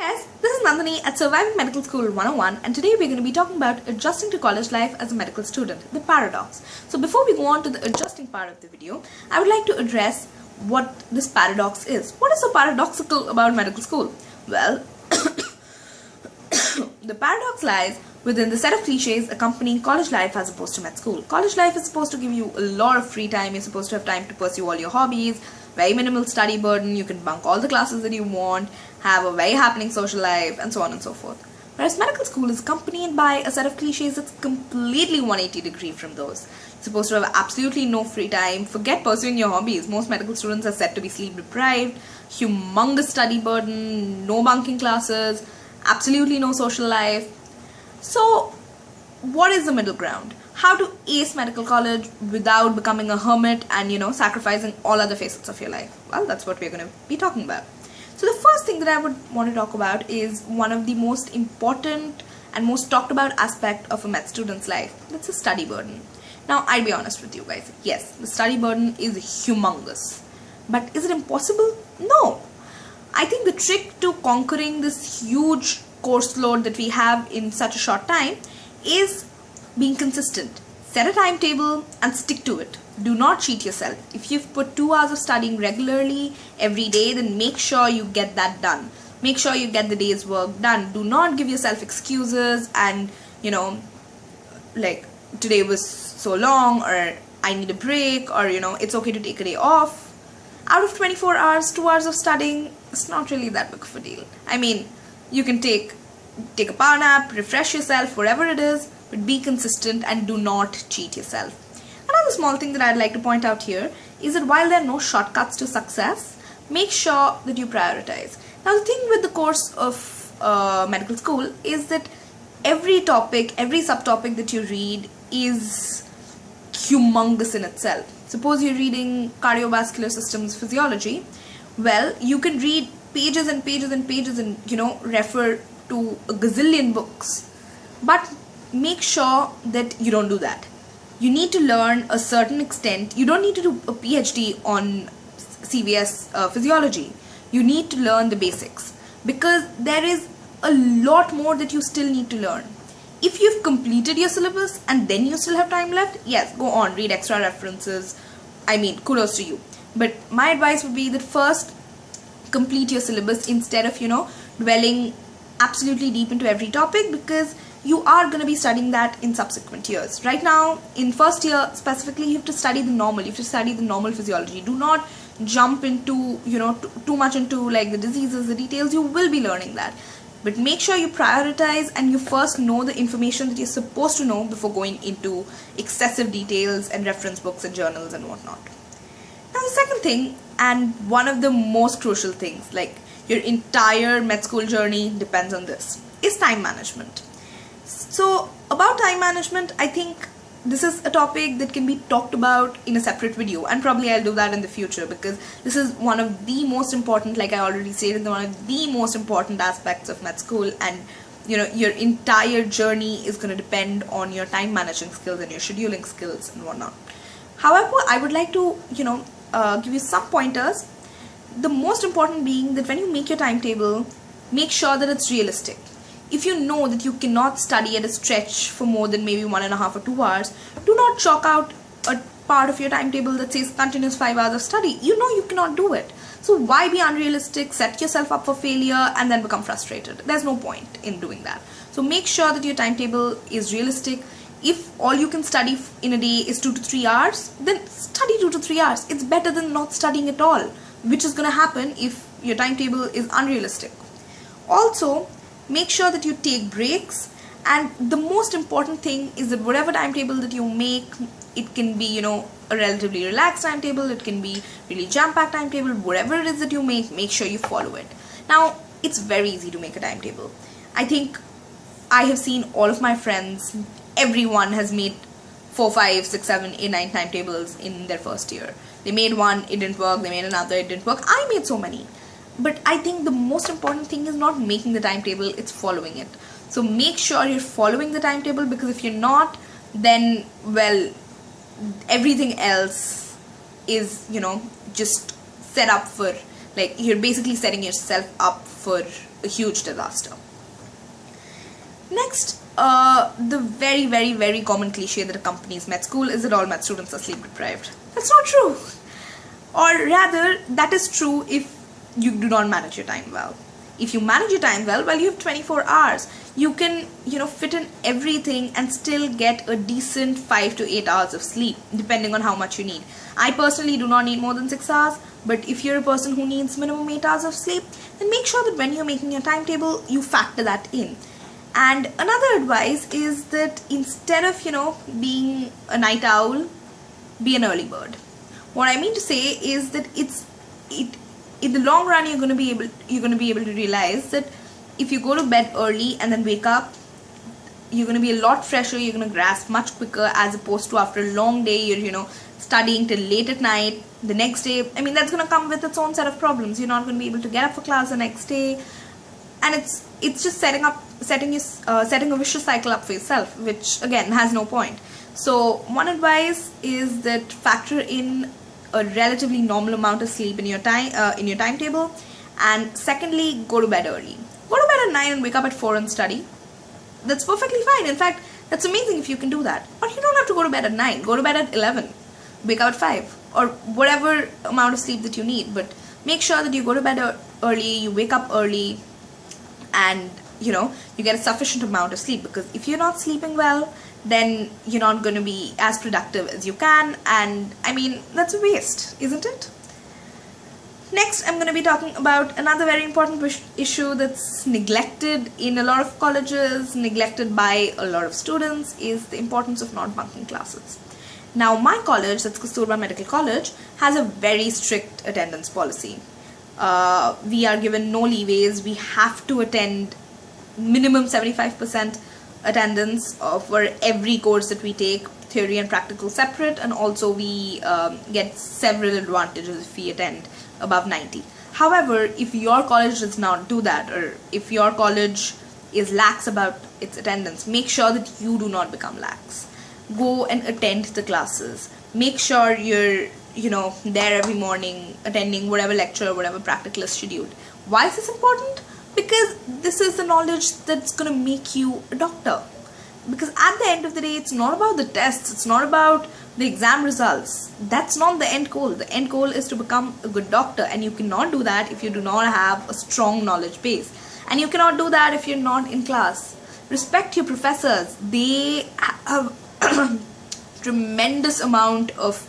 guys, this is Nandini at Surviving Medical School 101 and today we're going to be talking about adjusting to college life as a medical student, the paradox. So before we go on to the adjusting part of the video, I would like to address what this paradox is. What is so paradoxical about medical school? Well, the paradox lies within the set of cliches accompanying college life as opposed to med school. College life is supposed to give you a lot of free time. You're supposed to have time to pursue all your hobbies, very minimal study burden, you can bunk all the classes that you want, have a very happening social life, and so on and so forth. Whereas medical school is accompanied by a set of cliches that's completely 180 degree from those. You're supposed to have absolutely no free time, forget pursuing your hobbies. Most medical students are said to be sleep deprived, humongous study burden, no bunking classes, absolutely no social life. So, what is the middle ground? How to ace medical college without becoming a hermit and, sacrificing all other facets of your life? Well, that's what we're going to be talking about. So the first thing that I would want to talk about is one of the most important and most talked about aspect of a med student's life. That's the study burden. Now, I'll be honest with you guys. Yes, the study burden is humongous. But is it impossible? No. I think the trick to conquering this huge course load that we have in such a short time is being consistent. Set a timetable and stick to it. Do not cheat yourself. If you've put 2 hours of studying regularly every day, then make sure you get that done. Make sure you get the day's work done. Do not give yourself excuses and, like today was so long, or I need a break, or, it's okay to take a day off. Out of 24 hours, 2 hours of studying, it's not really that big of a deal. I mean, you can take a power nap, refresh yourself, whatever it is, but be consistent and do not cheat yourself. Another small thing that I'd like to point out here is that while there are no shortcuts to success, make sure that you prioritize. Now, the thing with the course of medical school is that every topic, every subtopic that you read is humongous in itself. Suppose you're reading cardiovascular systems physiology. Well, you can read pages and pages and pages and, refer to a gazillion books. But make sure that you don't do that. You need to learn a certain extent. You don't need to do a PhD on CVS physiology. You need to learn the basics because there is a lot more that you still need to learn. If you've completed your syllabus and then you still have time left, yes, go on, read extra references. I mean, kudos to you. But my advice would be that first complete your syllabus instead of, dwelling absolutely deep into every topic, because you are going to be studying that in subsequent years. Right now, in first year specifically, you have to study the normal. You have to study the normal physiology. Do not jump into, too much into like the diseases, the details. You will be learning that. But make sure you prioritize and you first know the information that you're supposed to know before going into excessive details and reference books and journals and whatnot. Now, the second thing, and one of the most crucial things, like your entire med school journey depends on this, is time management. So about time management, I think this is a topic that can be talked about in a separate video, and probably I'll do that in the future because this is one of the most important, like I already stated, one of the most important aspects of med school, and your entire journey is going to depend on your time managing skills and your scheduling skills and whatnot. However, I would like to give you some pointers. The most important being that when you make your timetable, make sure that it's realistic. If you know that you cannot study at a stretch for more than maybe 1.5 or 2 hours, do not chalk out a part of your timetable that says continuous 5 hours of study. You know you cannot do it. So why be unrealistic, set yourself up for failure and then become frustrated? There's no point in doing that. So make sure that your timetable is realistic. If all you can study in a day is 2 to 3 hours, then study 2 to 3 hours. It's better than not studying at all, which is going to happen if your timetable is unrealistic. Also, make sure that you take breaks, and the most important thing is that whatever timetable that you make, it can be, a relatively relaxed timetable, it can be really jam-packed timetable, whatever it is that you make sure you follow it. Now, it's very easy to make a timetable. I think I have seen all of my friends, everyone has made 4, 5, 6, 7, 8, 9 timetables in their first year. They made one, it didn't work, they made another, it didn't work. I made so many. But I think the most important thing is not making the timetable, it's following it. So make sure you're following the timetable, because if you're not, then, well, everything else is, just set up for, like, you're basically setting yourself up for a huge disaster. Next, the very, very, very common cliche that accompanies med school is that all med students are sleep deprived. That's not true. Or rather, that is true if you do not manage your time well. If you manage your time well, you have 24 hours. You can, fit in everything and still get a decent 5 to 8 hours of sleep, depending on how much you need. I personally do not need more than 6 hours, but if you're a person who needs minimum 8 hours of sleep, then make sure that when you're making your timetable, you factor that in. And another advice is that instead of, being a night owl, be an early bird. What I mean to say is that in the long run, you're going to be able to realize that if you go to bed early and then wake up, you're going to be a lot fresher. You're going to grasp much quicker, as opposed to after a long day, you're studying till late at night. The next day, I mean, that's going to come with its own set of problems. You're not going to be able to get up for class the next day, and it's just setting a vicious cycle up for yourself, which again has no point. So one advice is that factor in a relatively normal amount of sleep in your timetable, and secondly, go to bed early. Go to bed at 9 and wake up at 4 and study. That's perfectly fine. In fact, that's amazing if you can do that. Or you don't have to go to bed at 9. Go to bed at 11. Wake up at 5. Or whatever amount of sleep that you need. But make sure that you go to bed early, you wake up early, and you get a sufficient amount of sleep. Because if you're not sleeping well, then you're not going to be as productive as you can, and I mean, that's a waste, isn't it? Next, I'm going to be talking about another very important issue that's neglected in a lot of colleges, neglected by a lot of students, is the importance of not bunking classes. Now, my college, that's Kasturba Medical College, has a very strict attendance policy. We are given no leeways. We have to attend minimum 75% attendance for every course that we take, theory and practical separate, and also we get several advantages if we attend above 90. However, if your college does not do that, or if your college is lax about its attendance, make sure that you do not become lax. Go and attend the classes. Make sure you're there every morning, attending whatever lecture or whatever practical is scheduled. Why is this important? Because this is the knowledge that's going to make you a doctor. Because at the end of the day, it's not about the tests, it's not about the exam results. That's not the end goal. The end goal is to become a good doctor, and you cannot do that if you do not have a strong knowledge base. And you cannot do that if you're not in class. Respect your professors. They have tremendous amount of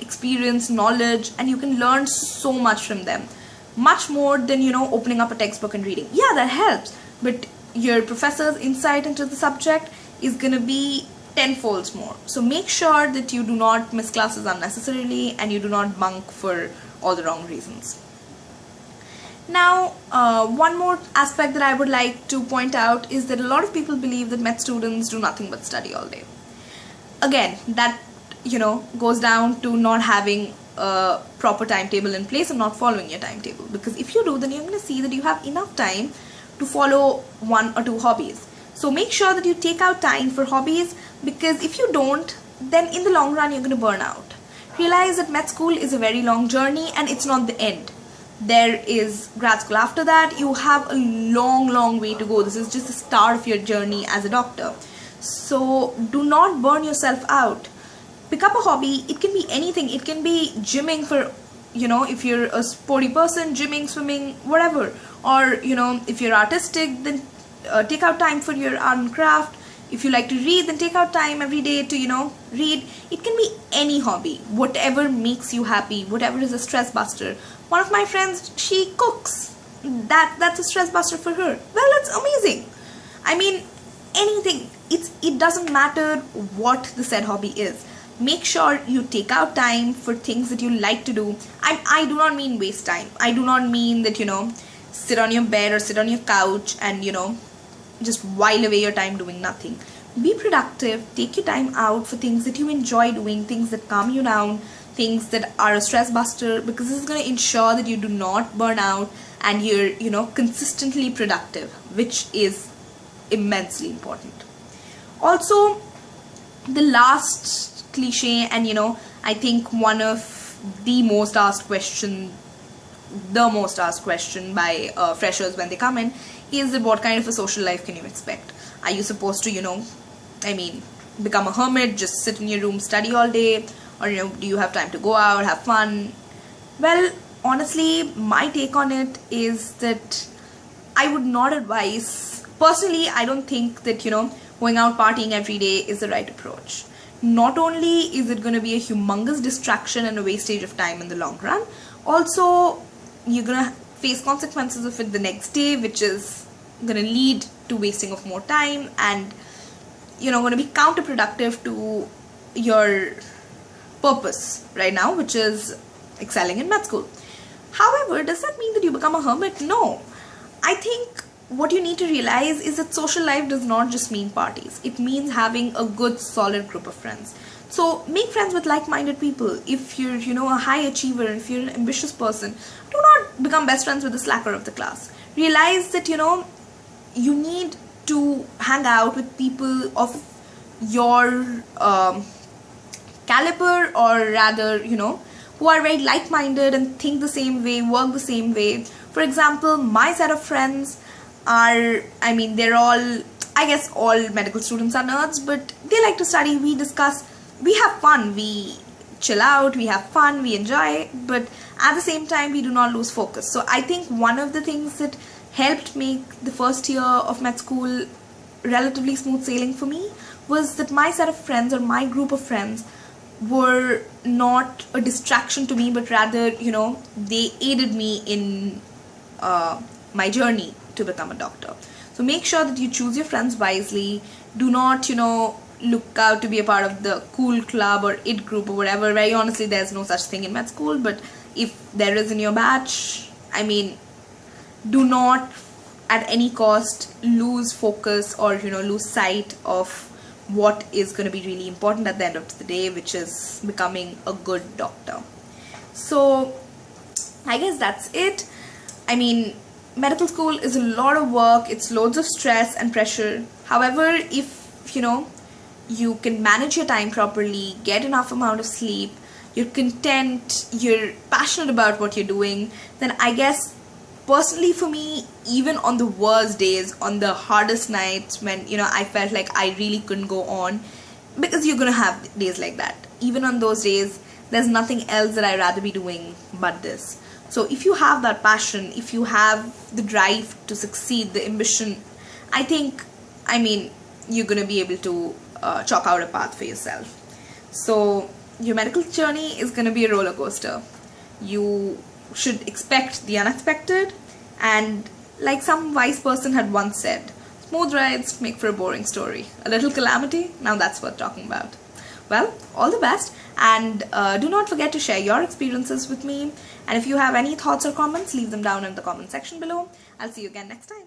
experience, knowledge, and you can learn so much from them. Much more than opening up a textbook and reading. Yeah, that helps, but your professor's insight into the subject is gonna be tenfolds more. So make sure that you do not miss classes unnecessarily, and you do not bunk for all the wrong reasons. Now, one more aspect that I would like to point out is that a lot of people believe that med students do nothing but study all day. Again, that goes down to not having a proper timetable in place and not following your timetable. Because if you do, then you're going to see that you have enough time to follow 1 or 2 hobbies. So make sure that you take out time for hobbies, because if you don't, then in the long run you're going to burn out. Realize that med school is a very long journey, and it's not the end. There is grad school after that. You have a long way to go. This is just the start of your journey as a doctor. So do not burn yourself out. Pick up a hobby. It can be anything. It can be gymming for, if you're a sporty person, gymming, swimming, whatever. Or, if you're artistic, then take out time for your art and craft. If you like to read, then take out time every day to, read. It can be any hobby, whatever makes you happy, whatever is a stress buster. One of my friends, she cooks. That's a stress buster for her. Well, that's amazing. I mean, anything. It doesn't matter what the said hobby is. Make sure you take out time for things that you like to do. I do not mean waste time. I do not mean that, sit on your bed or sit on your couch and, just while away your time doing nothing. Be productive. Take your time out for things that you enjoy doing, things that calm you down, things that are a stress buster, because this is going to ensure that you do not burn out and you're, consistently productive, which is immensely important. Also, the last cliche, and I think one of the most asked questions the most asked question by freshers when they come in is that what kind of a social life can you expect? Are you supposed to, become a hermit, just sit in your room, study all day, or do you have time to go out, have fun? Well, honestly, my take on it is that I would not advise. Personally, I don't think that going out partying every day is the right approach. Not only is it going to be a humongous distraction and a wastage of time in the long run, also you're going to face consequences of it the next day, which is going to lead to wasting of more time and going to be counterproductive to your purpose right now, which is excelling in med school. However, does that mean that you become a hermit? No. I think what you need to realize is that social life does not just mean parties. It means having a good, solid group of friends. So make friends with like-minded people. If you're, a high achiever, if you're an ambitious person, do not become best friends with the slacker of the class. Realize that, you need to hang out with people of your caliber, or rather, who are very like-minded and think the same way, work the same way. For example, my set of friends are, they're all, I guess all medical students are nerds, but they like to study, we discuss, we have fun, we chill out, we have fun, we enjoy, but at the same time, we do not lose focus. So I think one of the things that helped make the first year of med school relatively smooth sailing for me was that my set of friends, or my group of friends, were not a distraction to me, but rather, they aided me in my journey to become a doctor. So make sure that you choose your friends wisely. Do not, look out to be a part of the cool club or it group or whatever. Very honestly, there's no such thing in med school, but if there is in your batch, do not at any cost lose focus or, lose sight of what is going to be really important at the end of the day, which is becoming a good doctor. So I guess that's it. Medical school is a lot of work, it's loads of stress and pressure. However, if you can manage your time properly, get enough amount of sleep, you're content, you're passionate about what you're doing, then I guess personally for me, even on the worst days, on the hardest nights when I felt like I really couldn't go on, because you're gonna have days like that, even on those days there's nothing else that I'd rather be doing but this. So if you have that passion, if you have the drive to succeed, the ambition, I think you're gonna be able to chalk out a path for yourself. So your medical journey is gonna be a roller coaster. You should expect the unexpected, and like some wise person had once said, smooth rides make for a boring story. A little calamity, now that's worth talking about. Well, all the best, and do not forget to share your experiences with me, and if you have any thoughts or comments, leave them down in the comment section below. I'll see you again next time.